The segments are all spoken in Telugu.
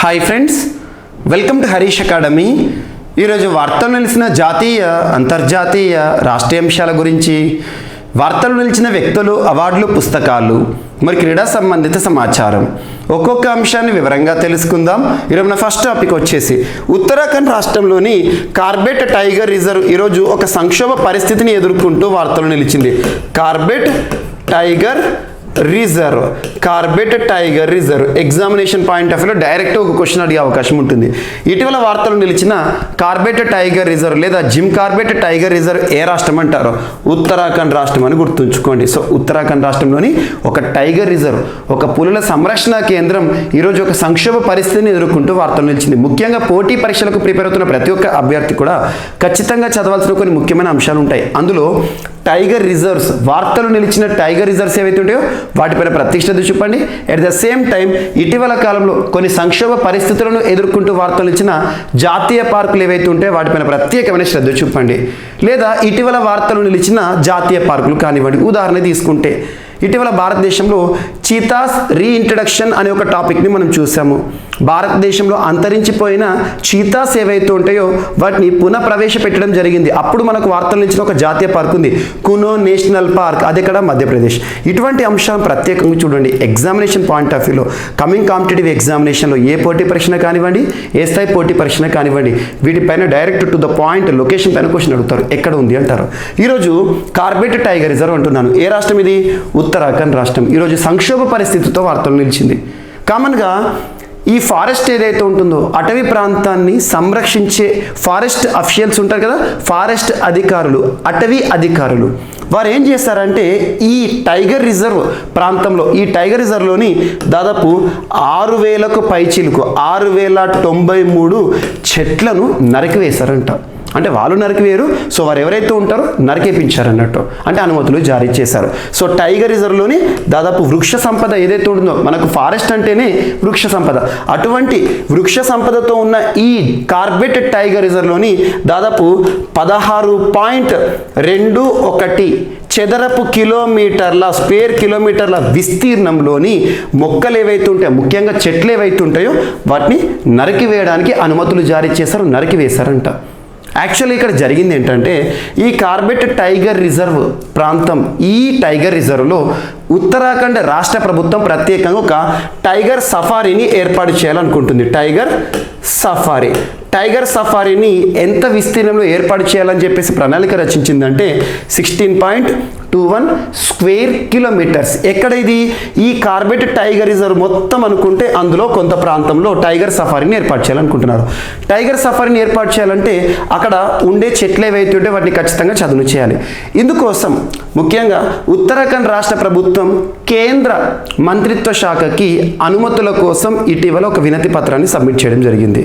Hi friends, welcome to Harish academy. ఈరోజు వార్తలు నిలిచిన జాతీయ అంతర్జాతీయ రాష్ట్రీయ అంశాల గురించి, వార్తలు నిలిచిన వ్యక్తులు, అవార్డులు, పుస్తకాలు, మరి క్రీడా సంబంధిత సమాచారం ఒక్కొక్క అంశాన్ని వివరంగా తెలుసుకుందాం. ఈరోజు మన ఫస్ట్ టాపిక్ వచ్చేసి ఉత్తరాఖండ్ రాష్ట్రంలోని కార్బెట్ టైగర్ రిజర్వ్ ఈరోజు ఒక సంక్షోభ పరిస్థితిని ఎదుర్కొంటూ వార్తలు నిలిచింది. Corbett tiger reserve, Corbett tiger reserve examination point of వ్యూలో డైరెక్ట్ ఒక క్వశ్చన్ అడిగే అవకాశం ఉంటుంది. ఇటీవల వార్తలు నిలిచిన కార్బెట్ టైగర్ రిజర్వ్ లేదా జిమ్ కార్బెట్ టైగర్ రిజర్వ్ ఏ రాష్ట్రం అంటారో ఉత్తరాఖండ్ రాష్ట్రం అని గుర్తుంచుకోండి. సో ఉత్తరాఖండ్ రాష్ట్రంలోని ఒక టైగర్ రిజర్వ్, ఒక పులుల సంరక్షణ కేంద్రం ఈరోజు ఒక సంక్షోభ పరిస్థితిని ఎదుర్కొంటూ వార్తలు నిలిచింది. ముఖ్యంగా పోటీ పరీక్షలకు ప్రిపేర్ అవుతున్న ప్రతి ఒక్క అభ్యర్థి కూడా ఖచ్చితంగా చదవాల్సిన కొన్ని ముఖ్యమైన అంశాలు ఉంటాయి. అందులో టైగర్ రిజర్వ్స్, వార్తలు నిలిచిన టైగర్ రిజర్వ్స్ ఏవైతే ఉంటాయో వాటిపైన ప్రత్యేకత చూపండి. ఎట్ ద సేమ్ టైం ఇటీవల కాలంలో కొన్ని సంక్షోభ పరిస్థితులను ఎదుర్కొంటూ వార్తలు ఇచ్చిన జాతీయ పార్కులు ఏవైతే ఉంటాయో వాటిపైన ప్రత్యేకమైన శ్రద్ధ చూపండి. లేదా ఇటీవల వార్తలు నిలిచిన జాతీయ పార్కులు కానివ్వండి. ఉదాహరణ తీసుకుంటే ఇటీవల భారతదేశంలో చీతాస్ రీఇంట్రడక్షన్ అనే ఒక టాపిక్ని మనం చూసాము. భారతదేశంలో అంతరించిపోయిన చీతాస్ ఏవైతే ఉంటాయో వాటిని పునఃప్రవేశపెట్టడం జరిగింది. అప్పుడు మనకు వార్తలు నిలిచిన ఒక జాతీయ పార్క్ ఉంది, కునో నేషనల్ పార్క్, అది ఇక్కడ మధ్యప్రదేశ్. ఇటువంటి అంశం ప్రత్యేకంగా చూడండి. ఎగ్జామినేషన్ పాయింట్ ఆఫ్ వ్యూలో కమింగ్ కాంపిటేటివ్ ఎగ్జామినేషన్లో ఏ పోటీ పరీక్ష కానివ్వండి, ఏ స్థాయి పోటీ పరీక్ష కానివ్వండి, వీటిపైన direct to the point location పైన క్వశ్చన్ అడుగుతారు, ఎక్కడ ఉంది అంటారు. ఈరోజు కార్బెట్ టైగర్ రిజర్వ్ అంటున్నాను. ఏ రాష్ట్రం ఇది? ఉత్తరాఖండ్ రాష్ట్రం. ఈరోజు సంక్షోభ పరిస్థితితో వార్తలు నిలిచింది. కామన్గా ఈ ఫారెస్ట్ ఏదైతే ఉంటుందో అటవీ ప్రాంతాన్ని సంరక్షించే ఫారెస్ట్ అఫీషియల్స్ ఉంటారు కదా, ఫారెస్ట్ అధికారులు, అటవీ అధికారులు, వారు ఏం చేస్తారంటే ఈ టైగర్ రిజర్వ్ ప్రాంతంలో, ఈ టైగర్ రిజర్వ్లోని దాదాపు 6,000కు పైచిలుకు 6,093 చెట్లను నరికివేశారంట. అంటే వాళ్ళు నరికివేరు, సో వారు ఎవరైతే ఉంటారో నరికేపించారన్నట్టు, అంటే అనుమతులు జారీ చేశారు. సో టైగర్ రిజర్వ్లోని దాదాపు వృక్ష సంపద ఏదైతే ఉంటుందో, మనకు ఫారెస్ట్ అంటేనే వృక్ష సంపద, అటువంటి వృక్ష సంపదతో ఉన్న ఈ కార్బెట్ టైగర్ రిజర్వ్లోని దాదాపు 16.21 చదరపు కిలోమీటర్ల స్క్వేర్ కిలోమీటర్ల విస్తీర్ణంలోని మొక్కలు ఏవైతే ఉంటాయో, ముఖ్యంగా చెట్లు ఏవైతే ఉంటాయో వాటిని నరికివేయడానికి అనుమతులు జారీ చేశారు, నరికివేశారంట. యాక్చువల్లీ ఇక్కడ జరిగింది ఏంటంటే ఈ కార్బెట్ టైగర్ రిజర్వ్ ప్రాంతం, ఈ టైగర్ రిజర్వ్లో ఉత్తరాఖండ్ రాష్ట్ర ప్రభుత్వం ప్రత్యేకంగా ఒక టైగర్ సఫారీని ఏర్పాటు చేయాలనుకుంటుంది. టైగర్ సఫారీని ఎంత విస్తీర్ణంలో ఏర్పాటు చేయాలని చెప్పేసి ప్రణాళిక రచించిందంటే 16.21 స్క్వేర్ కిలోమీటర్స్. ఎక్కడ ఇది? ఈ కార్బెట్ టైగర్ రిజర్వ్ మొత్తం అనుకుంటే అందులో కొంత ప్రాంతంలో టైగర్ సఫారీని ఏర్పాటు చేయాలనుకుంటున్నారు. టైగర్ సఫారీని ఏర్పాటు చేయాలంటే అక్కడ ఉండే చెట్లు ఏవైతే ఉంటే వాటిని ఖచ్చితంగా చదును చేయాలి. ఇందుకోసం ముఖ్యంగా ఉత్తరాఖండ్ రాష్ట్ర ప్రభుత్వం కేంద్ర మంత్రిత్వ శాఖకి అనుమతుల కోసం ఇటీవల ఒక వినతి పత్రాన్ని సబ్మిట్ చేయడం జరిగింది.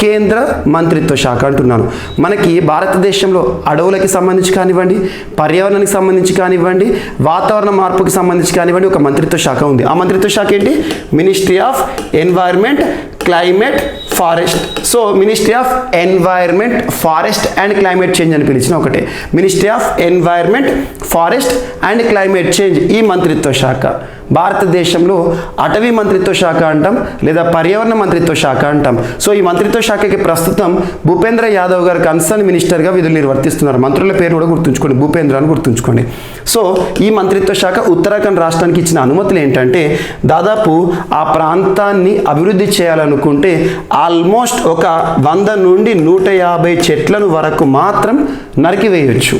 కేంద్ర మంత్రిత్వ శాఖ అంటున్నాను. మనకి భారతదేశంలో అడవులకి సంబంధించి కానివ్వండి, పర్యావరణానికి సంబంధించి కానివ్వండి, వాతావరణ మార్పుకి సంబంధించి కానివ్వండి ఒక మంత్రిత్వ శాఖ ఉంది. ఆ మంత్రిత్వ శాఖ ఏంటి? Ministry of environment, climate, forest. So ministry of environment, forest and climate change అని పిలిచిన ఒకటే. Ministry of environment, forest and climate change ఈ మంత్రిత్వ శాఖ. భారతదేశంలో అటవీ మంత్రిత్వ శాఖ అంటాం, లేదా పర్యావరణ మంత్రిత్వ శాఖ అంటాం. సో ఈ మంత్రిత్వ శాఖకి ప్రస్తుతం భూపేంద్ర యాదవ్ గారు కన్సర్న్ మినిస్టర్గా విధులు నిర్వర్తిస్తున్నారు. మంత్రుల పేరు కూడా గుర్తుంచుకోండి, భూపేంద్ర అని గుర్తుంచుకోండి. సో ఈ మంత్రిత్వ శాఖ ఉత్తరాఖండ్ రాష్ట్రానికి ఇచ్చిన అనుమతులు ఏంటంటే దాదాపు ఆ ప్రాంతాన్ని అభివృద్ధి చేయాలనుకుంటే ఆల్మోస్ట్ ఒక 100 నుండి 150 చెట్లను వరకు మాత్రం నరికివేయచ్చు.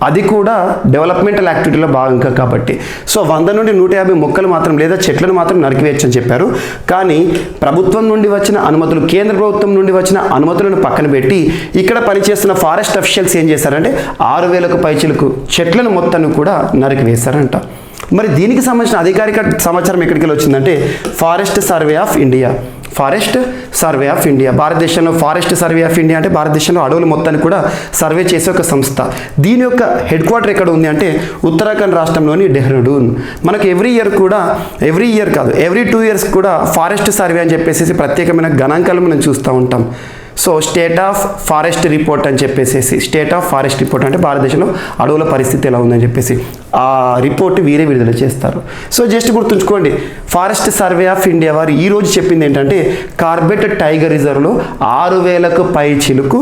అది కూడా డెవలప్మెంటల్ యాక్టివిటీలో భాగంగా కాబట్టి. సో 100 నుండి 150 మొక్కలు మాత్రం లేదా చెట్లను మాత్రం నరికివేయచ్చు అని చెప్పారు. కానీ ప్రభుత్వం నుండి వచ్చిన అనుమతులు, కేంద్ర ప్రభుత్వం నుండి వచ్చిన అనుమతులను పక్కన పెట్టి ఇక్కడ పనిచేస్తున్న ఫారెస్ట్ అఫీషియల్స్ ఏం చేశారంటే 6,000కు పైచిలకు చెట్లను మొత్తాన్ని కూడా నరికివేశారంట. మరి దీనికి సంబంధించిన అధికారిక సమాచారం ఎక్కడికి వచ్చిందంటే ఫారెస్ట్ సర్వే ఆఫ్ ఇండియా. భారతదేశంలో ఫారెస్ట్ సర్వే ఆఫ్ ఇండియా అంటే భారతదేశంలో అడవుల మొత్తాన్ని కూడా సర్వే చేసే ఒక సంస్థ. దీని యొక్క హెడ్ క్వార్టర్ ఎక్కడ ఉంది అంటే ఉత్తరాఖండ్ రాష్ట్రంలోని డెహ్రాడూన్. మనకు ఎవ్రీ ఇయర్ కాదు, ఎవ్రీ 2 years కూడా ఫారెస్ట్ సర్వే అని చెప్పేసి ప్రత్యేకమైన గణాంకాలు మనం చూస్తూ ఉంటాం. So state of forest report అని చెప్పేసి, స్టేట్ ఆఫ్ ఫారెస్ట్ రిపోర్ట్ అంటే భారతదేశంలో అడవుల పరిస్థితి ఎలా ఉందని చెప్పేసి ఆ రిపోర్ట్ వీరే విడుదల చేస్తారు. సో జస్ట్ గుర్తుంచుకోండి, ఫారెస్ట్ సర్వే ఆఫ్ ఇండియా వారు ఈరోజు చెప్పింది ఏంటంటే కార్బెట్ టైగర్ రిజర్వ్లో 6,000కు పై చిలుకు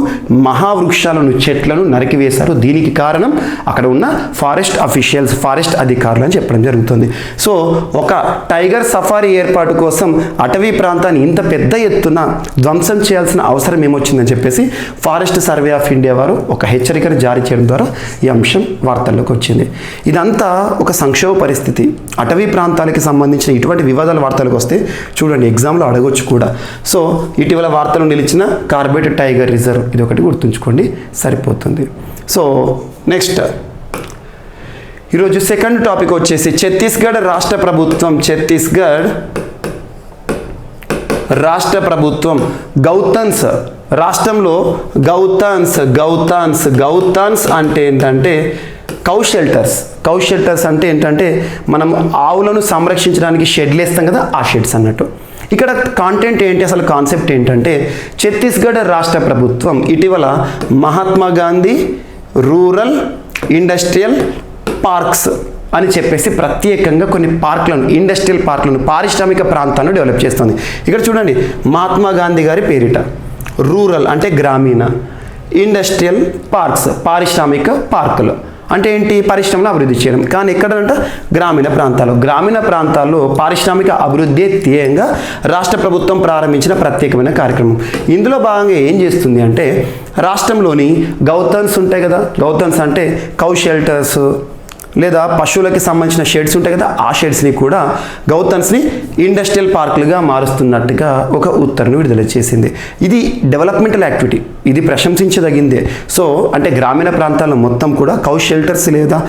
మహావృక్షాలను, చెట్లను నరికివేశారు. దీనికి కారణం అక్కడ ఉన్న ఫారెస్ట్ అఫీషియల్స్, ఫారెస్ట్ అధికారులు అని చెప్పడం జరుగుతుంది. సో ఒక టైగర్ సఫారీ ఏర్పాటు కోసం అటవీ ప్రాంతాన్ని ఇంత పెద్ద ఎత్తున ధ్వంసం చేయాల్సిన అవసరం ఏమొచ్చిందని చెప్పేసి ఫారెస్ట్ సర్వే ఆఫ్ ఇండియా వారు ఒక హెచ్చరికను జారీ చేయడం ద్వారా ఈ అంశం వార్తల్లోకి వచ్చింది. ఇదంతా ఒక సంక్షోభ పరిస్థితి. అటవీ ప్రాంతాలకి సంబంధించిన ఇటువంటి వివాదాల వార్తలకు వస్తే చూడండి, ఎగ్జామ్లో అడగొచ్చు కూడా. సో ఇటీవల వార్తలు నిలిచిన కార్బెట్ టైగర్ రిజర్వ్, ఇది ఒకటి గుర్తుంచుకోండి సరిపోతుంది. సో నెక్స్ట్ ఈరోజు సెకండ్ టాపిక్ వచ్చేసి ఛత్తీస్గఢ్ రాష్ట్ర ప్రభుత్వం, ఛత్తీస్గఢ్ రాష్ట్ర ప్రభుత్వం గౌతన్స్ రాష్ట్రంలో గౌతాన్స్ అంటే ఏంటంటే కౌ షెల్టర్స్ అంటే ఏంటంటే మనం ఆవులను సంరక్షించడానికి షెడ్లు వేస్తాం కదా, ఆ షెడ్స్ అన్నట్టు. ఇక్కడ కాంటెంట్ ఏంటి, అసలు కాన్సెప్ట్ ఏంటంటే ఛత్తీస్గఢ్ రాష్ట్ర ప్రభుత్వం ఇటీవల Mahatma Gandhi rural industrial parks అని చెప్పేసి ప్రత్యేకంగా కొన్ని పార్కులను, ఇండస్ట్రియల్ పార్కులను, పారిశ్రామిక ప్రాంతాలను డెవలప్ చేస్తుంది. ఇక్కడ చూడండి, మహాత్మా గాంధీ గారి పేరిట రూరల్ అంటే గ్రామీణ, ఇండస్ట్రియల్ పార్క్స్ పారిశ్రామిక పార్కులు అంటే ఏంటి, పరిశ్రమలు అభివృద్ధి చేయడం. కానీ ఎక్కడంట గ్రామీణ ప్రాంతాల్లో పారిశ్రామిక అభివృద్ధి ధ్యేయంగా రాష్ట్ర ప్రభుత్వం ప్రారంభించిన ప్రత్యేకమైన కార్యక్రమం. ఇందులో భాగంగా ఏం చేస్తుంది అంటే రాష్ట్రంలోని గౌతన్స్ ఉంటాయి కదా, గౌతన్స్ అంటే కౌ షెల్టర్స్ లేదా పశువులకి సంబంధించిన షెడ్స్ ఉంటాయి కదా, ఆ షెడ్స్ని కూడా గౌతన్స్ని ఇండస్ట్రియల్ పార్కులుగా మారుస్తున్నట్టుగా ఒక ఉత్తర్వును విడుదల చేసింది. ఇది డెవలప్మెంటల్ యాక్టివిటీ, ఇది ప్రశంసించదగిందే. సో అంటే గ్రామీణ ప్రాంతాల్లో మొత్తం కూడా కౌ షెల్టర్స్ లేదా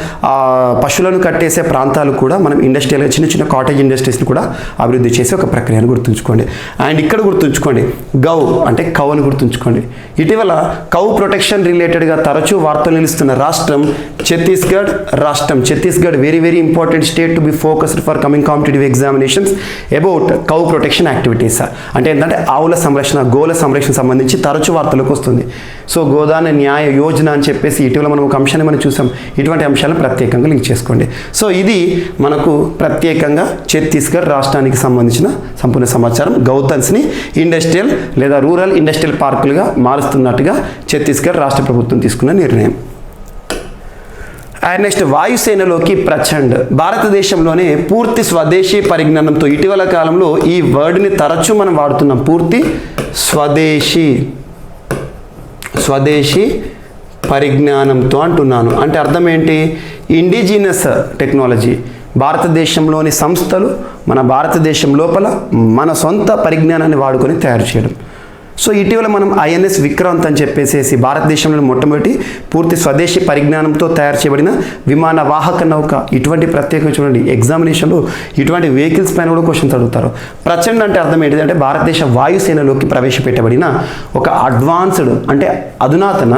పశువులను కట్టేసే ప్రాంతాలు కూడా మనం ఇండస్ట్రియల్ చిన్న చిన్న కాటేజ్ ఇండస్ట్రీస్ని కూడా అభివృద్ధి చేసే ఒక ప్రక్రియను గుర్తుంచుకోండి. అండ్ ఇక్కడ గుర్తుంచుకోండి, గౌ అంటే కౌ అని గుర్తుంచుకోండి. ఇటీవల కౌ ప్రొటెక్షన్ రిలేటెడ్గా తరచూ వార్తలు నిలుస్తున్న రాష్ట్రం ఛత్తీస్గఢ్ రాష్ట్రం. Chhattisgarh very very important state to be focused for coming competitive examinations about cow protection activities. అంటే ఏంటంటే ఆవుల సంరక్షణ, గోల సంరక్షణ సంబంధించి తరచూ వార్తలకు వస్తుంది. సో గోదాన న్యాయ యోజన అని చెప్పేసి ఇటీవల మనం ఒక అంశాన్ని మనం చూసాం. ఇటువంటి అంశాలను ప్రత్యేకంగా లింక్ చేసుకోండి. సో ఇది మనకు ప్రత్యేకంగా ఛత్తీస్గఢ్ రాష్ట్రానికి సంబంధించిన సంపూర్ణ సమాచారం. గౌతన్స్ని ఇండస్ట్రియల్ లేదా రూరల్ ఇండస్ట్రియల్ పార్కులుగా మారుస్తున్నట్టుగా ఛత్తీస్గఢ్ రాష్ట్ర ప్రభుత్వం తీసుకున్న నిర్ణయం. అండ్ నెక్స్ట్ వాయుసేనలోకి ప్రచండ్. భారతదేశంలోనే పూర్తి స్వదేశీ పరిజ్ఞానంతో, ఇటీవల కాలంలో ఈ వర్డ్ని తరచూ మనం వాడుతున్నాం, పూర్తి స్వదేశీ పరిజ్ఞానంతో అంటున్నాను. అంటే అర్థం ఏంటి, ఇండిజినస్ టెక్నాలజీ, భారతదేశంలోని సంస్థలు మన భారతదేశం లోపల మన సొంత పరిజ్ఞానాన్ని వాడుకొని తయారు చేయడం. సో ఇటీవల మనం ఐఎన్ఎస్ విక్రాంత్ అని చెప్పేసి భారతదేశంలోని మొట్టమొదటి పూర్తి స్వదేశీ పరిజ్ఞానంతో తయారు చేయబడిన విమాన వాహక నౌక. ఇటువంటి ప్రత్యేకంగా చూడండి, ఎగ్జామినేషన్లో ఇటువంటి వెహికల్స్ పైన కూడా క్వశ్చన్స్ అడుగుతారు. ప్రచండ్ అంటే అర్థం ఏంటిది అంటే భారతదేశ వాయుసేనలోకి ప్రవేశపెట్టబడిన ఒక అడ్వాన్స్డ్ అంటే అధునాతన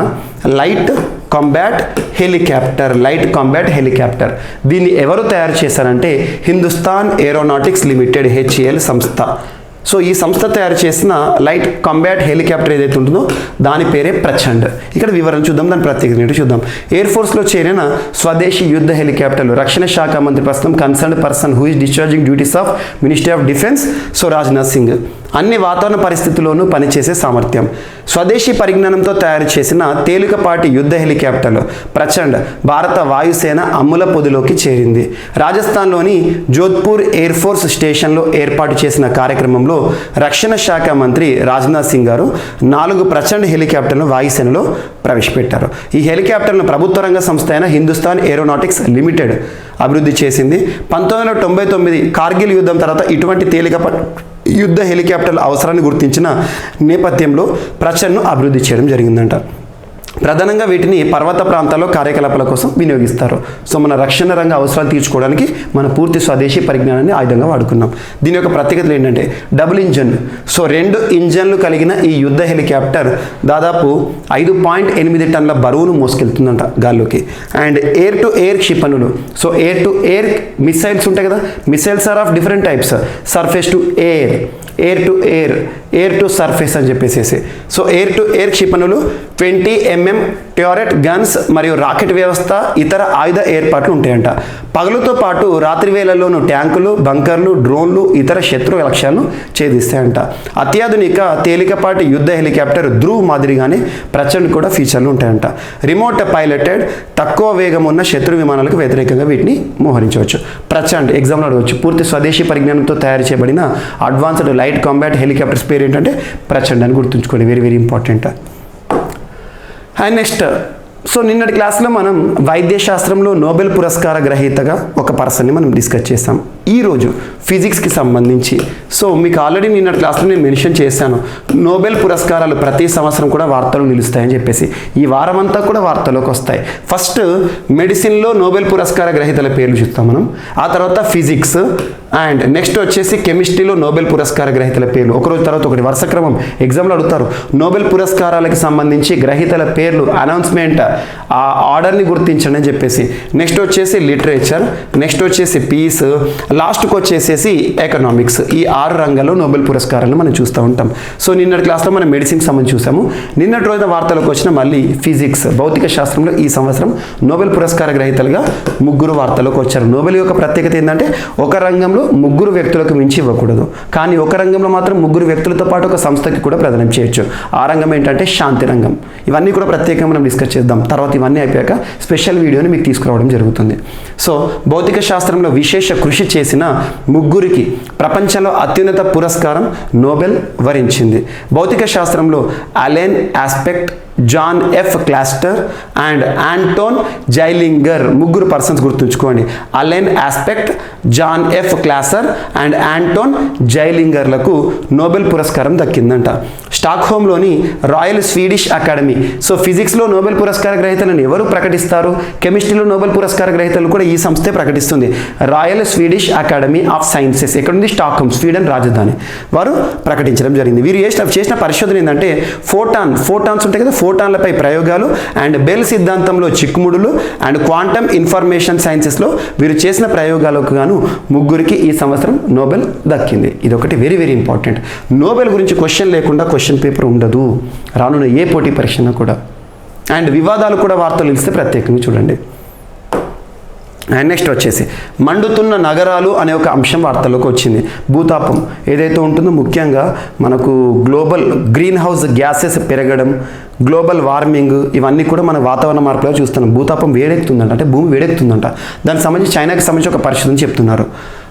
లైట్ కాంబాట్ హెలికాప్టర్. దీన్ని ఎవరు తయారు చేశారంటే హిందుస్థాన్ ఏరోనాటిక్స్ లిమిటెడ్ HAL సంస్థ. సో ఈ సంస్థ తయారు చేసిన లైట్ కాంబాట్ హెలికాప్టర్ ఏదైతే ఉంటుందో దాని పేరే ప్రచండ్. ఇక్కడ వివరణ చూద్దాం, దాని ప్రత్యేకత చూద్దాం. ఎయిర్ ఫోర్స్లో చేరిన స్వదేశీ యుద్ధ హెలికాప్టర్లు. రక్షణ శాఖ మంత్రి ప్రస్తుతం concerned person who is discharging duties of ministry of defence, so Rajnath Singh. అన్ని వాతావరణ పరిస్థితుల్లోనూ పనిచేసే సామర్థ్యం. స్వదేశీ పరిజ్ఞానంతో తయారు చేసిన తేలికపాటి యుద్ధ హెలికాప్టర్లు ప్రచండ్ భారత వాయుసేన అమ్ముల పొదిలోకి చేరింది. రాజస్థాన్లోని జోధ్పూర్ ఎయిర్ ఫోర్స్ స్టేషన్లో ఏర్పాటు చేసిన కార్యక్రమంలో రక్షణ శాఖ మంత్రి రాజ్నాథ్ సింగ్ గారు 4 ప్రచండ్ హెలికాప్టర్లను వాయుసేనలో ప్రవేశపెట్టారు. ఈ హెలికాప్టర్లను ప్రభుత్వ రంగ సంస్థ అయిన హిందుస్థాన్ ఏరోనాటిక్స్ లిమిటెడ్ అభివృద్ధి చేసింది. 1999 కార్గిల్ యుద్ధం తర్వాత ఇటువంటి తేలికపాటి యుద్ధ హెలికాప్టర్ల అవసరాన్ని గుర్తించిన నేపథ్యంలో ప్రచండ్ను అభివృద్ధి చేయడం జరిగిందంట. ప్రధానంగా వీటిని పర్వత ప్రాంతాల్లో కార్యకలాపాల కోసం వినియోగిస్తారు. సో మన రక్షణ రంగ అవసరాలు తీర్చుకోవడానికి మన పూర్తి స్వదేశీ పరిజ్ఞానాన్ని ఆయుధంగా వాడుకున్నాం. దీని యొక్క ప్రత్యేకతలు ఏంటంటే డబుల్ ఇంజన్. సో 2 ఇంజన్లు కలిగిన ఈ యుద్ధ హెలికాప్టర్ దాదాపు 5.8 టన్నుల బరువును మోసుకెళ్తుందంట గాల్లోకి. అండ్ ఎయిర్ టు ఎయిర్ క్షిపణులు. So air to air missiles ఉంటాయి కదా, missiles are of different types. Surface to air, air to surface అని చెప్పేసి. సో ఎయిర్ టు ఎయిర్ క్షిపణులు, 20 mm ట్యూరెట్ గన్స్ మరియు రాకెట్ వ్యవస్థ, ఇతర ఆయుధ ఏర్పాట్లు ఉంటాయంట. పగలుతో పాటు రాత్రి వేళల్లోనూ ట్యాంకులు, బంకర్లు, డ్రోన్లు ఇతర శత్రు లక్ష్యాలను ఛేదిస్తాయంట. అత్యాధునిక తేలికపాటి యుద్ధ హెలికాప్టర్ ధ్రువ్ మాదిరిగానే ప్రచండ్ కూడా ఫీచర్లు ఉంటాయంట. రిమోట్ పైలటెడ్ తక్కువ వేగం ఉన్న శత్రు విమానాలకు వ్యతిరేకంగా వీటిని మోహరించవచ్చు. ప్రచండ్ ఎగ్జామ్లో అడగవచ్చు. పూర్తి స్వదేశీ పరిజ్ఞానంతో తయారు చేయబడిన అడ్వాన్స్డ్ లైట్ కాంబాట్ హెలికాప్టర్స్ పేరు ఏంటంటే ప్రచండ్ అని గుర్తుంచుకోండి. Very very important. And next, so నిన్నటి క్లాస్లో మనం వైద్యశాస్త్రంలో నోబెల్ పురస్కార గ్రహీతగా ఒక పర్సన్ని మనం డిస్కస్ చేస్తాం. ఈరోజు ఫిజిక్స్కి సంబంధించి, సో మీకు ఆల్రెడీ నిన్నటి క్లాస్లో నేను మెన్షన్ చేశాను, నోబెల్ పురస్కారాలు ప్రతి సంవత్సరం కూడా వార్తలు నిలుస్తాయని చెప్పేసి. ఈ వారం అంతా కూడా వార్తలోకి వస్తాయి. ఫస్ట్ మెడిసిన్లో నోబెల్ పురస్కార గ్రహీతల పేర్లు చూస్తాం మనం. ఆ తర్వాత ఫిజిక్స్, అండ్ నెక్స్ట్ వచ్చేసి కెమిస్ట్రీలో నోబెల్ పురస్కార గ్రహీతల పేర్లు ఒకరోజు తర్వాత ఒకటి వరుస క్రమం ఎగ్జామ్లో అడుగుతారు. నోబెల్ పురస్కారాలకు సంబంధించి గ్రహీతల పేర్లు అనౌన్స్మెంట్, ఆ ఆర్డర్ని గుర్తించండి అని చెప్పేసి. నెక్స్ట్ వచ్చేసి లిటరేచర్, నెక్స్ట్ వచ్చేసి పీస్, లాస్ట్కి వచ్చేసేసి ఎకనామిక్స్. ఈ 6 రంగాల్లో నోబెల్ పురస్కారాలను మనం చూస్తూ ఉంటాం. సో నిన్నటి క్లాస్లో మనం మెడిసిన్కి సంబంధించి చూసాము. నిన్నటి రోజున వార్తలకు వచ్చిన మళ్ళీ ఫిజిక్స్, భౌతిక శాస్త్రంలో ఈ సంవత్సరం నోబెల్ పురస్కార గ్రహీతలుగా 3 వార్తలకు వచ్చారు. నోబెల్ యొక్క ప్రత్యేకత ఏంటంటే ఒక రంగంలో 3 వ్యక్తులకు మించి ఇవ్వకూడదు, కానీ ఒక రంగంలో మాత్రం 3 వ్యక్తులతో పాటు ఒక సంస్థకి కూడా ప్రదానం చేయొచ్చు. ఆ రంగం ఏంటంటే శాంతి రంగం. ఇవన్నీ కూడా ప్రత్యేకంగా మనం డిస్కస్ చేద్దాం. తర్వాత ఇవన్నీ అయిపోయాక స్పెషల్ వీడియోని మీకు తీసుకురావడం జరుగుతుంది. సో భౌతిక శాస్త్రంలో విశేష కృషి చేసిన 3కి ప్రపంచంలో అత్యున్నత పురస్కారం నోబెల్ వరించింది. భౌతిక శాస్త్రంలో Alain Aspect, John F Clauser and Anton Zeilinger 3 persons గుర్తుంచుకోండి. Alain Aspect, John F Clauser and Anton జైలింగర్లకు నోబెల్ పురస్కారం దక్కిందంట. స్టాక్హోమ్లోని రాయల్ స్వీడిష్ అకాడమీ, సో ఫిజిక్స్లో నోబెల్ పురస్కార గ్రహీతలను ఎవరు ప్రకటిస్తారు? కెమిస్ట్రీలో నోబెల్ పురస్కార గ్రహీతలు కూడా ఈ సంస్థే ప్రకటిస్తుంది. Royal Swedish academy of sciences ఎక్కడుంది? స్టాక్హోమ్, స్వీడన్ రాజధాని. వారు ప్రకటించడం జరిగింది. వీరు చేసిన పరిశోధన ఏంటంటే ఫోటాన్స్ ఉంటాయి కదా, ఫోటాన్లపై ప్రయోగాలు అండ్ బెల్ సిద్ధాంతంలో చిక్కుముడులు అండ్ క్వాంటమ్ ఇన్ఫర్మేషన్ సైన్సెస్లో వీరు చేసిన ప్రయోగాలకు గాను 3కి ఈ సంవత్సరం నోబెల్ దక్కింది. ఇది ఒకటి వెరీ వెరీ ఇంపార్టెంట్. నోబెల్ గురించి క్వశ్చన్ లేకుండా క్వశ్చన్ పేపర్ ఉండదు రానున్న ఏ పోటీ పరీక్షను కూడా. అండ్ వివాదాలు కూడా వార్తలు ఇస్తే ప్రత్యేకంగా చూడండి. అండ్ నెక్స్ట్ వచ్చేసి మండుతున్న నగరాలు అనే ఒక అంశం వార్తల్లోకి వచ్చింది. భూతాపం ఏదైతే ఉంటుందో, ముఖ్యంగా మనకు గ్లోబల్ గ్రీన్ హౌస్ గ్యాసెస్ పెరగడం, గ్లోబల్ వార్మింగ్, ఇవన్నీ కూడా మన వాతావరణ మార్పులో చూస్తున్నాం. భూతాపం వేడెక్కుతుందంట, అంటే భూమి వేడెక్కుతుందంట. దానికి సంబంధించి చైనాకి సంబంధించి ఒక పరిశోధన చెప్తున్నారు.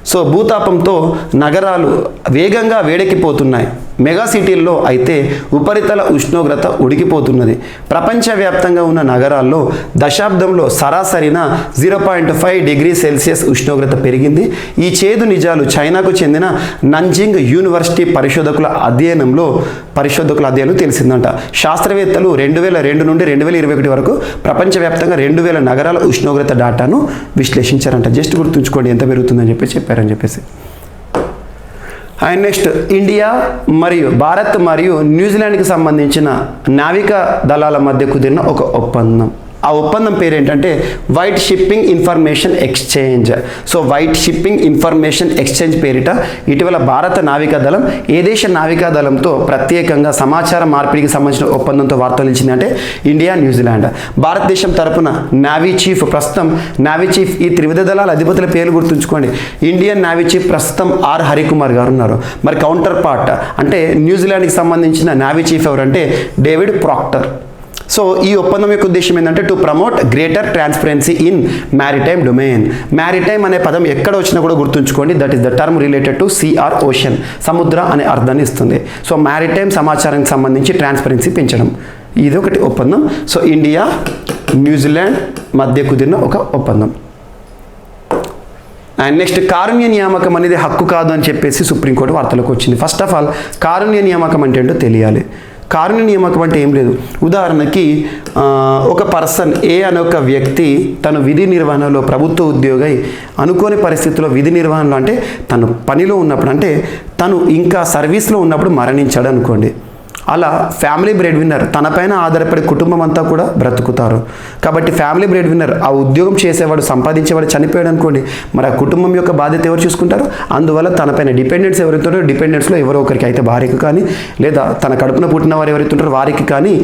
సో భూతాపంతో నగరాలు వేగంగా వేడెక్కిపోతున్నాయి. మెగా సిటీల్లో అయితే ఉపరితల ఉష్ణోగ్రత ఉడికిపోతున్నది. ప్రపంచవ్యాప్తంగా ఉన్న నగరాల్లో దశాబ్దంలో సరాసరిన 0.5 డిగ్రీ సెల్సియస్ ఉష్ణోగ్రత పెరిగింది. ఈ చేదు నిజాలు చైనాకు చెందిన నంజింగ్ యూనివర్సిటీ పరిశోధకుల అధ్యయనం తెలిసిందంట. శాస్త్రవేత్తలు 2002 నుండి 2021 వరకు ప్రపంచవ్యాప్తంగా 2000 నగరాల ఉష్ణోగ్రత డేటాను విశ్లేషించారంట. జస్ట్ గుర్తుంచుకోండి ఎంత పెరుగుతుందని చెప్పారని చెప్పేసి. అండ్ నెక్స్ట్, ఇండియా మరియు భారత్ మరియు న్యూజిలాండ్కి సంబంధించిన నావికా దళాల మధ్య కుదిరిన ఒక ఒప్పందం. ఆ ఒప్పందం పేరు ఏంటంటే white shipping information exchange. So white shipping information exchange పేరిట ఇటీవల భారత నావికా దళం ఏ దేశ నావికా దళంతో ప్రత్యేకంగా సమాచార మార్పిడికి సంబంధించిన ఒప్పందంతో వార్తలు ఇచ్చింది అంటే ఇండియా, న్యూజిలాండ్. భారతదేశం తరపున నావీ చీఫ్, ప్రస్తుతం నావీ చీఫ్, ఈ త్రివిధ దళాల అధిపతుల పేర్లు గుర్తుంచుకోండి. ఇండియన్ నావీ చీఫ్ ప్రస్తుతం ఆర్ హరికుమార్ గారు ఉన్నారు. మరి కౌంటర్ పార్ట్ అంటే న్యూజిలాండ్కి సంబంధించిన నావీ చీఫ్ ఎవరంటే డేవిడ్ ప్రాక్టర్. సో ఈ ఒప్పందం యొక్క ఉద్దేశం ఏంటంటే to promote greater transparency in maritime domain. Maritime అనే పదం ఎక్కడ వచ్చినా కూడా గుర్తుంచుకోండి, that is the term related to sea or ocean, సముద్ర అనే అర్థాన్ని ఇస్తుంది. సో మ్యారిటైమ్ సమాచారానికి సంబంధించి ట్రాన్స్పరెన్సీ పెంచడం, ఇది ఒకటి ఒప్పందం. సో ఇండియా, న్యూజిలాండ్ మధ్య కుదిరిన ఒక ఒప్పందం. అండ్ నెక్స్ట్, కారుణ్య నియామకం అనేది హక్కు కాదు అని చెప్పేసి సుప్రీంకోర్టు వార్తలకు వచ్చింది. ఫస్ట్ ఆఫ్ ఆల్ కారుణ్య నియామకం అంటే ఏంటో తెలియాలి. కారుణ్య నియామకం అంటే ఏం లేదు. ఉదాహరణకి ఒక పర్సన్ ఏ అనే ఒక వ్యక్తి తను విధి నిర్వహణలో ప్రభుత్వ ఉద్యోగి అనుకోని పరిస్థితుల్లో విధి నిర్వహణలో అంటే తను పనిలో ఉన్నప్పుడు, అంటే తను ఇంకా సర్వీస్లో ఉన్నప్పుడు మరణించాడు అనుకోండి. అలా ఫ్యామిలీ బ్రెడ్ విన్నర్ తనపైన ఆధారపడి కుటుంబం అంతా కూడా బ్రతుకుతారు. కాబట్టి ఫ్యామిలీ బ్రెడ్ విన్నర్ ఆ ఉద్యోగం చేసేవాడు సంపాదించేవాడు చనిపోయాడు అనుకోండి, మరి ఆ కుటుంబం యొక్క బాధ్యత ఎవరు చూసుకుంటారు? అందువల్ల తనపైన డిపెండెంట్స్ ఎవరైతే ఉంటారో డిపెండెంట్స్లో ఎవరో ఒకరికి, అయితే భార్యకు కానీ లేదా తన కడుపున పుట్టిన వారు ఎవరైతే ఉంటారో వారికి కానీ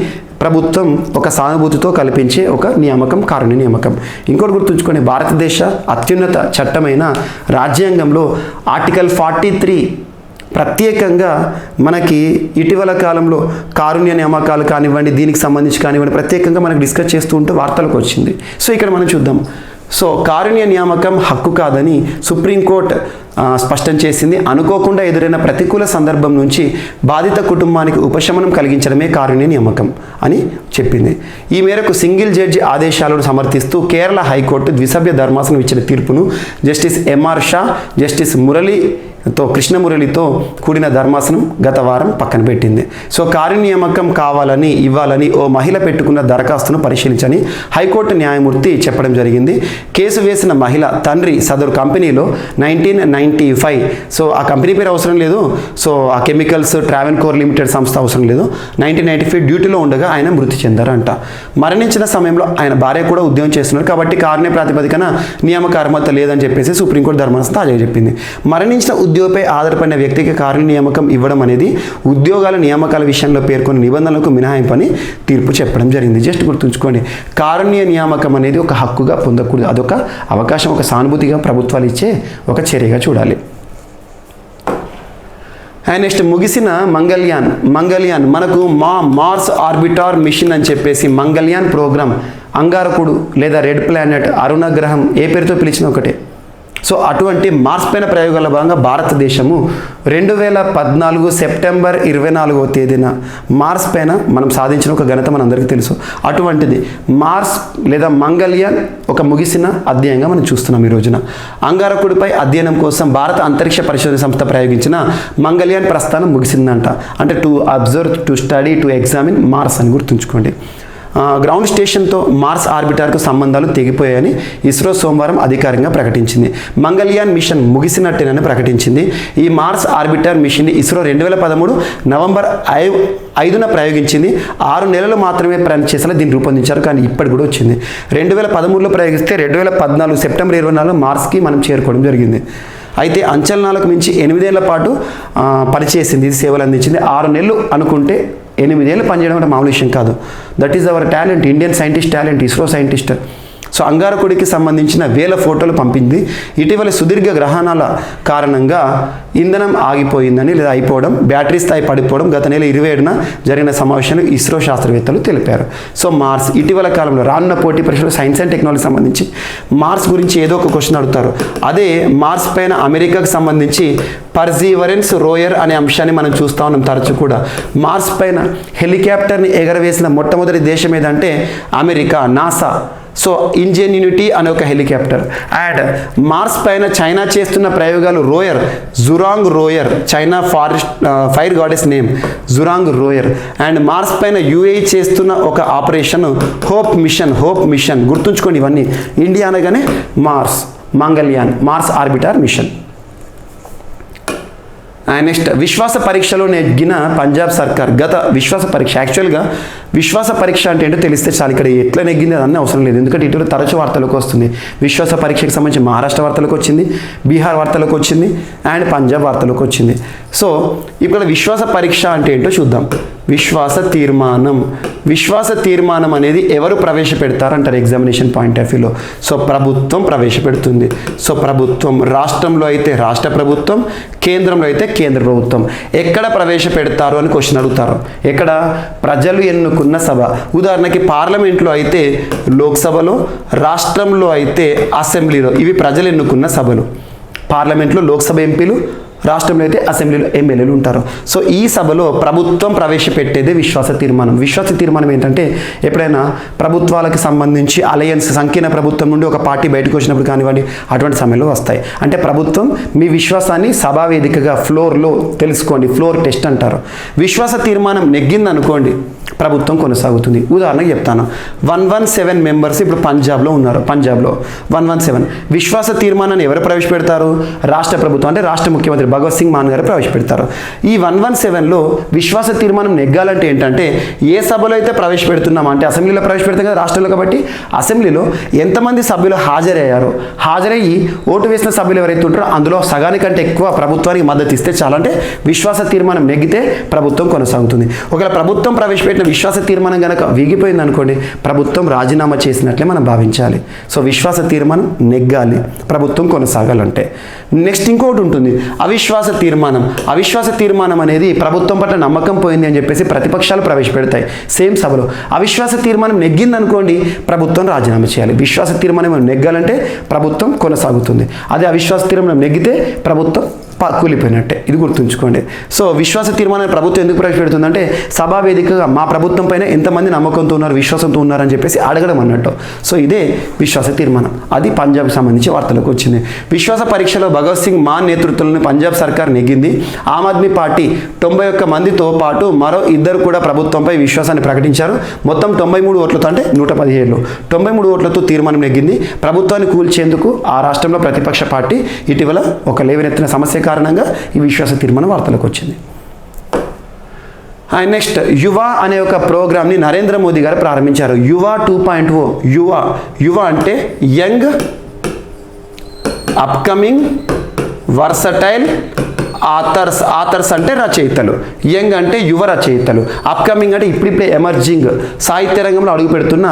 ప్రభుత్వం ఒక సానుభూతితో కల్పించే ఒక నియామకం కారుణ్య నియామకం. ఇంకోటి గుర్తుంచుకోండి, భారతదేశ అత్యున్నత చట్టమైన రాజ్యాంగంలో ఆర్టికల్ 43 ప్రత్యేకంగా మనకి ఇటీవల కాలంలో కారుణ్య నియామకాలు కానివ్వండి, దీనికి సంబంధించి కానివ్వండి, ప్రత్యేకంగా మనకు డిస్కస్ చేస్తూ ఉంటూ వార్తలకు వచ్చింది. సో ఇక్కడ మనం చూద్దాం. సో కారుణ్య నియామకం హక్కు కాదని సుప్రీంకోర్టు స్పష్టం చేసింది. అనుకోకుండా ఎదురైన ప్రతికూల సందర్భం నుంచి బాధిత కుటుంబానికి ఉపశమనం కలిగించడమే కారుణ్య నియామకం అని చెప్పింది. ఈ మేరకు సింగిల్ జడ్జి ఆదేశాలను సమర్థిస్తూ కేరళ హైకోర్టు ద్విసభ్య ధర్మాసనం ఇచ్చిన తీర్పును జస్టిస్ ఎంఆర్ షా, జస్టిస్ కృష్ణమురళితో కూడిన ధర్మాసనం గత వారం పక్కన పెట్టింది. సో కారుణ్య నియామకం కావాలని ఇవ్వాలని ఓ మహిళ పెట్టుకున్న దరఖాస్తును పరిశీలించని హైకోర్టు న్యాయమూర్తి చెప్పడం జరిగింది. కేసు వేసిన మహిళ తండ్రి సదరు కంపెనీలో 1995, సో ఆ కంపెనీ పేరు అవసరం లేదు, సో ఆ కెమికల్స్ ట్రావెన్కోర్ లిమిటెడ్ సంస్థ అవసరం లేదు, 1995 డ్యూటీలో ఉండగా ఆయన మృతి చెందారంట. మరణించిన సమయంలో ఆయన భార్య కూడా ఉద్యోగం చేస్తున్నారు కాబట్టి కారుణ్య ప్రాతిపదికన నియామక అర్హత లేదని చెప్పేసి సుప్రీంకోర్టు ధర్మాసనం తాజాగా చెప్పింది. మరణించిన ఉద్యోగపై ఆధారపడిన వ్యక్తికి కారుణ్య నియామకం ఇవ్వడం అనేది ఉద్యోగాల నియామకాల విషయంలో పేర్కొన్న నిబంధనలకు మినహాయింపని తీర్పు చెప్పడం జరిగింది. జస్ట్ గుర్తుంచుకోండి, కారుణ్య నియామకం అనేది ఒక హక్కుగా పొందకూడదు, అదొక అవకాశం, ఒక సానుభూతిగా ప్రభుత్వాలు ఇచ్చే ఒక చర్యగా చూడాలి. అండ్ నెక్స్ట్ ముగిసిన మంగళయాన్ మనకు మార్స్ ఆర్బిటార్ మిషన్ అని చెప్పేసి మంగళయాన్ ప్రోగ్రామ్, అంగారకుడు లేదా రెడ్ ప్లానెట్, అరుణ గ్రహం ఏ పేరుతో పిలిచిన ఒకటే. సో అటువంటి మార్స్ పైన ప్రయోగాల భాగంగా భారతదేశము 2014 సెప్టెంబర్ 24వ తేదీన మార్స్ పైన మనం సాధించిన ఒక ఘనత మనందరికీ తెలుసు. అటువంటిది మార్స్ లేదా మంగళయాన్ ఒక ముగిసిన అధ్యాయంగా మనం చూస్తున్నాం ఈ రోజున. అంగారకుడిపై అధ్యయనం కోసం భారత అంతరిక్ష పరిశోధన సంస్థ ప్రయోగించిన మంగళయాన్ ప్రస్థానం ముగిసిందంట. అంటే to observe, to study, to examine Mars అని గుర్తుంచుకోండి. గ్రౌండ్ స్టేషన్తో మార్స్ ఆర్బిటార్కు సంబంధాలు తెగిపోయాయని ఇస్రో సోమవారం అధికారికంగా ప్రకటించింది. మంగళయాన్ మిషన్ ముగిసినట్టేనని ప్రకటించింది. ఈ మార్స్ ఆర్బిటార్ మిషన్ని ఇస్రో 2013 నవంబర్ 5న ప్రయోగించింది. 6 నెలలు మాత్రమే పనిచేసేలా దీన్ని రూపొందించారు, కానీ ఇప్పటి కూడా వచ్చింది. 2013లో ప్రయోగిస్తే 2014 సెప్టెంబర్ 24 మార్స్కి మనం చేరుకోవడం జరిగింది. అయితే అంచనాలకు మించి 8 ఏళ్ల పాటు పనిచేసింది, ఇది సేవలు అందించింది. 6 నెలలు అనుకుంటే 8 ఏళ్ళు పనిచేయడం అంటే మామూలు విషయం కాదు. That is our talent, Indian scientist talent, ISRO scientist. So అంగారకుడికి సంబంధించిన వేల ఫోటోలు పంపింది. ఇటీవల సుదీర్ఘ గ్రహణాల కారణంగా ఇంధనం ఆగిపోయిందని లేదా అయిపోవడం, బ్యాటరీ స్థాయి పడిపోవడం గత నెల 27న జరిగిన సమావేశంలో ఇస్రో శాస్త్రవేత్తలు తెలిపారు. సో మార్స్ ఇటీవల కాలంలో రానున్న పోటీ పరీక్షలు సైన్స్ అండ్ టెక్నాలజీ సంబంధించి మార్స్ గురించి ఏదో ఒక క్వశ్చన్ అడుగుతారు. అదే మార్స్ పైన అమెరికాకు సంబంధించి పర్సీవరెన్స్ రోయర్ అనే అంశాన్ని మనం చూస్తూ ఉన్నాం తరచు కూడా. మార్స్ పైన హెలికాప్టర్ని ఎగరవేసిన మొట్టమొదటి దేశం ఏదంటే అమెరికా, నాసా. సో ఇంజెన్యూనిటీ అనే ఒక హెలికాప్టర్. అండ్ మార్స్ పైన చైనా చేస్తున్న ప్రయోగాలు Zhurong rover, China fire goddess name Zhurong rover. And Mars పైన యుఏఈ చేస్తున్న ఒక ఆపరేషన్ హోప్ మిషన్. గుర్తుంచుకోండి ఇవన్నీ. ఇండియా అనగానే Mars, Mangalyaan, Mars orbiter mission. And next విశ్వాస పరీక్షలో నెగ్గిన పంజాబ్ సర్కార్ గత విశ్వాస పరీక్ష. యాక్చువల్గా విశ్వాస పరీక్ష అంటే ఏంటో తెలిస్తే చాలు. ఇక్కడ ఎట్లా నెగ్గింది అన్నీ అవసరం లేదు, ఎందుకంటే ఇటీవల తరచు వార్తలకు వస్తుంది. విశ్వాస పరీక్షకు సంబంధించి మహారాష్ట్ర వార్తలకు వచ్చింది, బీహార్ వార్తలకు వచ్చింది, అండ్ పంజాబ్ వార్తలకు వచ్చింది. సో ఇక్కడ విశ్వాస పరీక్ష అంటే ఏంటో చూద్దాం. విశ్వాస తీర్మానం అనేది ఎవరు ప్రవేశపెడతారంటారు ఎగ్జామినేషన్ పాయింట్ ఆఫ్ వ్యూలో? సో ప్రభుత్వం ప్రవేశపెడుతుంది. సో ప్రభుత్వం రాష్ట్రంలో అయితే రాష్ట్ర ప్రభుత్వం, కేంద్రంలో అయితే కేంద్ర ప్రభుత్వం. ఎక్కడ ప్రవేశపెడతారు అని క్వశ్చన్ అడుగుతారు. ఎక్కడ? ప్రజలు ఎన్నుకున్న సభ. ఉదాహరణకి పార్లమెంట్లో అయితే లోక్సభలో, రాష్ట్రంలో అయితే అసెంబ్లీలో. ఇవి ప్రజలు ఎన్నుకున్న సభలు. పార్లమెంట్లో లోక్సభ ఎంపీలు, రాష్ట్రంలో అయితే అసెంబ్లీలో ఎమ్మెల్యేలు ఉంటారు. సో ఈ సభలో ప్రభుత్వం ప్రవేశపెట్టేదే విశ్వాస తీర్మానం. విశ్వాస తీర్మానం ఏంటంటే ఎప్పుడైనా ప్రభుత్వాలకు సంబంధించి అలయన్స్, సంకీర్ణ ప్రభుత్వం నుండి ఒక పార్టీ బయటకు వచ్చినప్పుడు కానివ్వండి, అటువంటి సమయంలో వస్తాయి. అంటే ప్రభుత్వం మీ విశ్వాసాన్ని సభా వేదికగా ఫ్లోర్లో తెలుసుకోండి, ఫ్లోర్ టెస్ట్ అంటారు. విశ్వాస తీర్మానం నెగ్గిందనుకోండి, ప్రభుత్వం కొనసాగుతుంది. ఉదాహరణకు చెప్తాను, 117 మెంబర్స్ ఇప్పుడు పంజాబ్లో ఉన్నారు. పంజాబ్లో 117 విశ్వాస తీర్మానాన్ని ఎవరు ప్రవేశపెడతారు? రాష్ట్ర ప్రభుత్వం, అంటే రాష్ట్ర ముఖ్యమంత్రి భగవత్ సింగ్ మాన్ గారు ప్రవేశపెడతారు. ఈ 117లో విశ్వాస తీర్మానం నెగ్గాలంటే ఏంటంటే ఏ సభలో అయితే ప్రవేశపెడుతున్నాం అంటే అసెంబ్లీలో ప్రవేశపెడతాం కదా రాష్ట్రంలో, కాబట్టి అసెంబ్లీలో ఎంతమంది సభ్యులు హాజరయ్యి ఓటు వేసిన సభ్యులు ఎవరైతే ఉంటారో అందులో సగానికంటే ఎక్కువ ప్రభుత్వానికి మద్దతు ఇస్తే చాలంటే విశ్వాస తీర్మానం నెగ్గితే ప్రభుత్వం కొనసాగుతుంది. ఒకవేళ ప్రభుత్వం ప్రవేశపెట్టిన విశ్వాస తీర్మానం కనుక వీగిపోయింది అనుకోండి, ప్రభుత్వం రాజీనామా చేసినట్లే మనం భావించాలి. సో విశ్వాస తీర్మానం నెగ్గాలి ప్రభుత్వం కొనసాగాలంటే. నెక్స్ట్ ఇంకోటి ఉంటుంది అవిశ్వాస తీర్మానం. అవిశ్వాస తీర్మానం అనేది ప్రభుత్వం పట్ల నమ్మకం పోయింది అని చెప్పేసి ప్రతిపక్షాలు ప్రవేశపెడతాయి సేమ్ సభలో. అవిశ్వాస తీర్మానం నెగ్గింది అనుకోండి, ప్రభుత్వం రాజీనామా చేయాలి. విశ్వాస తీర్మానం నెగ్గాలంటే ప్రభుత్వం కొనసాగుతుంది. అదే అవిశ్వాస తీర్మానం నెగ్గితే ప్రభుత్వం కూలిపోయినట్టే, ఇది గుర్తుంచుకోండి. సో విశ్వాస తీర్మానాన్ని ప్రభుత్వం ఎందుకు ప్రవేశపెడుతుందంటే సభా వేదికగా మా ప్రభుత్వం పైన ఎంతమంది నమ్మకంతో ఉన్నారు, విశ్వాసంతో ఉన్నారని చెప్పేసి అడగడం అన్నట్టు. సో ఇదే విశ్వాస తీర్మానం. అది పంజాబ్కి సంబంధించి వార్తలకు వచ్చింది. విశ్వాస పరీక్షలో భగవత్ సింగ్ మాన్ నేతృత్వంలోని పంజాబ్ సర్కార్ నెగ్గింది. ఆమ్ ఆద్మీ పార్టీ 91 మందితో పాటు మరో 2 కూడా ప్రభుత్వంపై విశ్వాసాన్ని ప్రకటించారు. మొత్తం 93 ఓట్లతో అంటే 117లో 93 ఓట్లతో తీర్మానం నెగ్గింది. ప్రభుత్వాన్ని కూల్చేందుకు ఆ రాష్ట్రంలో ప్రతిపక్ష పార్టీ ఇటీవల ఒక లేవనెత్తిన సమస్య కారణంగా ఈ విశ్వాస తీర్మానం వార్తలకు వచ్చింది. అండ్ నెక్స్ట్ యువ అనే ఒక ప్రోగ్రామ్ని నరేంద్ర మోదీ గారు ప్రారంభించారు. యువ 2.0. యువ అంటే యంగ్, అప్కమింగ్, వర్సటైల్ ఆథర్స్ అంటే రచయితలు. యంగ్ అంటే యువ రచయితలు. అప్కమింగ్ అంటే ఇప్పుడిప్పుడే ఎమర్జింగ్ సాహిత్య రంగంలో అడుగు పెడుతున్న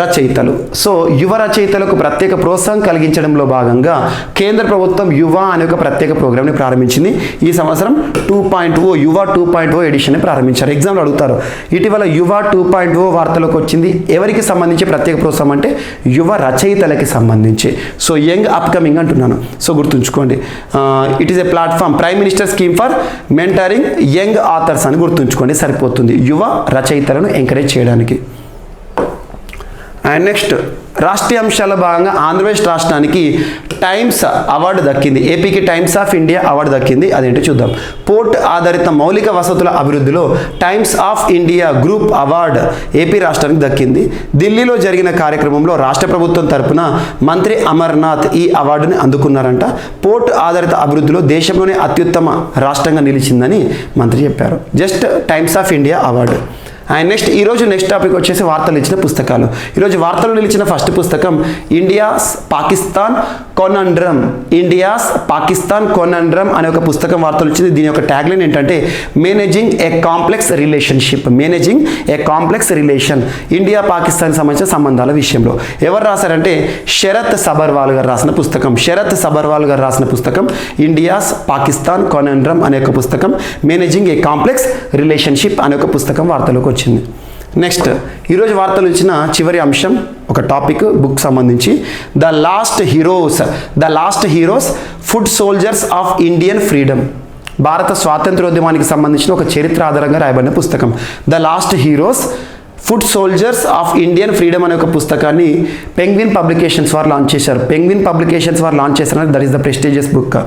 రచయితలు. సో యువ రచయితలకు ప్రత్యేక ప్రోత్సాహం కలిగించడంలో భాగంగా కేంద్ర ప్రభుత్వం యువ అనే ఒక ప్రత్యేక ప్రోగ్రామ్ని ప్రారంభించింది. ఈ సంవత్సరం 2.0 యువ 2.0 ఎడిషన్ని ప్రారంభించారు. ఎగ్జామ్లో అడుగుతారు ఇటీవల యువ 2.0 వార్తలకు వచ్చింది. ఎవరికి సంబంధించి ప్రత్యేక ప్రోత్సాహం అంటే యువ రచయితలకి సంబంధించి. సో యంగ్ అప్కమింగ్ అంటున్నాను. సో గుర్తుంచుకోండి, it is a platform prime minister scheme for mentoring young authors అని గుర్తుంచుకోండి సరిపోతుంది, యువ రచయితలను ఎంకరేజ్ చేయడానికి. అండ్ నెక్స్ట్ రాష్ట్రీయ అంశాల భాగంగా ఆంధ్రప్రదేశ్ రాష్ట్రానికి టైమ్స్ అవార్డు దక్కింది. ఏపీకి టైమ్స్ ఆఫ్ ఇండియా అవార్డు దక్కింది. అదేంటో చూద్దాం. పోర్ట్ ఆధారిత మౌలిక వసతుల అభివృద్ధిలో times of India group award AP రాష్ట్రానికి దక్కింది. ఢిల్లీలో జరిగిన కార్యక్రమంలో రాష్ట్ర ప్రభుత్వం తరపున మంత్రి అమర్నాథ్ ఈ అవార్డుని అందుకున్నారంట. పోర్ట్ ఆధారిత అభివృద్ధిలో దేశంలోనే అత్యుత్తమ రాష్ట్రంగా నిలిచిందని మంత్రి చెప్పారు. Just times of India award. And next topic వచ్చేసి వార్తలు ఇచ్చిన పుస్తకాలు. ఈరోజు వార్తలు నిలిచిన ఫస్ట్ పుస్తకం ఇండియాస్ పాకిస్తాన్ కొనండ్రమ్ అనే ఒక పుస్తకం వార్తలు వచ్చింది. దీని యొక్క ట్యాగ్లైన్ ఏంటంటే managing a complex relation. India Pakistan సంబంధించిన సంబంధాల విషయంలో ఎవరు రాశారంటే శరత్ సబర్వాల్ గారు రాసిన పుస్తకం ఇండియాస్ పాకిస్తాన్ కొనండ్రమ్ అనే ఒక పుస్తకం, మేనేజింగ్ ఏ కాంప్లెక్స్ రిలేషన్షిప్ అనే ఒక పుస్తకం వార్తలోకి వచ్చింది. నెక్స్ట్ ఈరోజు వార్తలు ఇచ్చిన చివరి అంశం ఒక టాపిక్ బుక్ సంబంధించి the last heroes food soldiers of Indian freedom. భారత స్వాతంత్రోద్యమానికి సంబంధించిన ఒక చరిత్ర ఆధారంగా రాయబడిన పుస్తకం the last heroes food soldiers of Indian freedom అనే ఒక పుస్తకాన్ని పెంగ్విన్ పబ్లికేషన్స్ వారు లాంచ్ చేశారు. That is the prestigious book.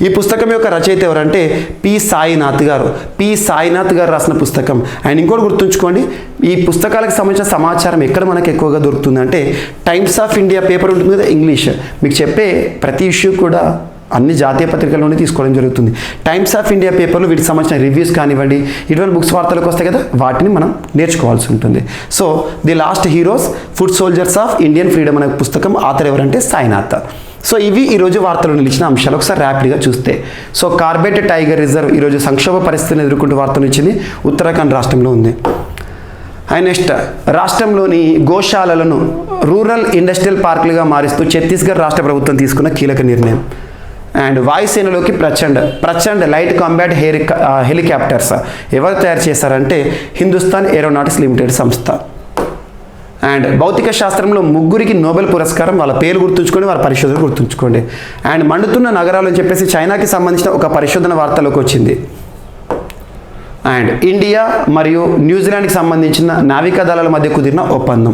ఈ పుస్తకం యొక్క రచయిత ఎవరంటే పి సాయినాథ్ గారు రాసిన పుస్తకం. అండ్ ఇంకోటి గుర్తుంచుకోండి, ఈ పుస్తకాలకు సంబంధించిన సమాచారం ఎక్కడ మనకు ఎక్కువగా దొరుకుతుంది అంటే టైమ్స్ ఆఫ్ ఇండియా పేపర్ ఉంటుంది కదా ఇంగ్లీష్. మీకు చెప్పే ప్రతి ఇష్యూ కూడా అన్ని జాతీయ పత్రికల్లోనే తీసుకోవడం జరుగుతుంది. టైమ్స్ ఆఫ్ ఇండియా పేపర్లో వీటికి సంబంధించిన రివ్యూస్ కానివ్వండి, ఇటువంటి బుక్స్ వార్తలకు వస్తాయి కదా, వాటిని మనం నేర్చుకోవాల్సి ఉంటుంది. So the last heroes food soldiers of Indian freedom అనే పుస్తకం ఆథర్ ఎవరంటే సాయినాథ్. సో ఇవి ఈరోజు వార్తలు నిలిచిన అంశాలు. ఒకసారి ర్యాపిడ్గా చూస్తే సో కార్బెట్ టైగర్ రిజర్వ్ ఈరోజు సంక్షోభ పరిస్థితిని ఎదుర్కొంటూ వార్తలు ఇచ్చింది. ఉత్తరాఖండ్ రాష్ట్రంలో ఉంది. అండ్ నెక్స్ట్ రాష్ట్రంలోని గోశాలలను రూరల్ ఇండస్ట్రియల్ పార్కులుగా మారుస్తూ ఛత్తీస్గఢ్ రాష్ట్ర ప్రభుత్వం తీసుకున్న కీలక నిర్ణయం. అండ్ వాయుసేనలోకి ప్రచండ్ లైట్ కాంబాట్ హెలికాప్టర్స్ ఎవరు తయారు చేశారంటే హిందుస్థాన్ ఏరోనాటిక్స్ లిమిటెడ్ సంస్థ. అండ్ భౌతిక శాస్త్రంలో 3 నోబెల్ పురస్కారం. వాళ్ళ పేరు గుర్తుంచుకోండి, వాళ్ళ పరిశోధన గుర్తుంచుకోండి. అండ్ మండుతున్న నగరాలు అని చెప్పేసి చైనాకి సంబంధించిన ఒక పరిశోధన వార్తలోకి వచ్చింది. అండ్ ఇండియా మరియు న్యూజిలాండ్కి సంబంధించిన నావికా దళాల మధ్య కుదిరిన ఒప్పందం.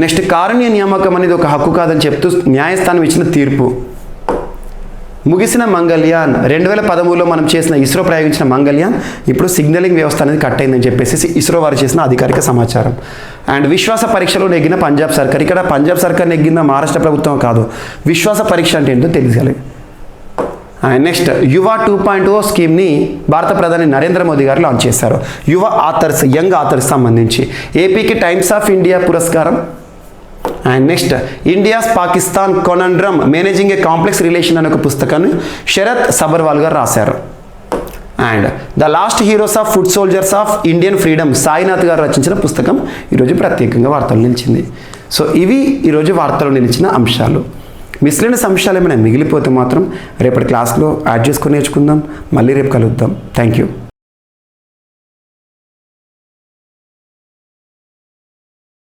నెక్స్ట్ కారుణ్య నియామకం అనేది ఒక హక్కు కాదని చెప్తూ న్యాయస్థానం ఇచ్చిన తీర్పు. ముగిసిన మంగళయాన్ 2013లో మనం చేసిన ఇస్రో ప్రయోగించిన మంగళయాన్ ఇప్పుడు సిగ్నలింగ్ వ్యవస్థ అనేది కట్ అయిందని చెప్పేసి ఇస్రో వారు చేసిన అధికారిక సమాచారం. అండ్ విశ్వాస పరీక్షలో నెగ్గిన పంజాబ్ సర్కార్. ఇక్కడ పంజాబ్ సర్కార్ నెగ్గిందా మహారాష్ట్ర ప్రభుత్వం కాదు. విశ్వాస పరీక్ష అంటే ఏంటో తెలియాలి. నెక్స్ట్ యువ 2.0 స్కీమ్ని భారత ప్రధాని నరేంద్ర మోదీ గారు లాంచ్ చేశారు. యువ ఆథర్స్, యంగ్ ఆథర్స్ సంబంధించి ఏపీకి టైమ్స్ ఆఫ్ ఇండియా పురస్కారం. And next India's Pakistan conundrum managing a complex relation అనే ఒక పుస్తకాన్ని శరత్ సబర్వాల్ గారు రాశారు. And the last heroes of foot soldiers of Indian freedom Sainath గారు రచించిన పుస్తకం ఈరోజు ప్రత్యేకంగా వార్తలు నిలిచింది. సో ఇవి ఈరోజు వార్తలు నిలిచిన అంశాలు. మిస్లేనియస్ అంశాలు ఏమైనా మిగిలిపోతే మాత్రం రేపటి క్లాస్లో యాడ్ చేసుకొని నేర్చుకుందాం. మళ్ళీ రేపు కలుద్దాం. Thank you.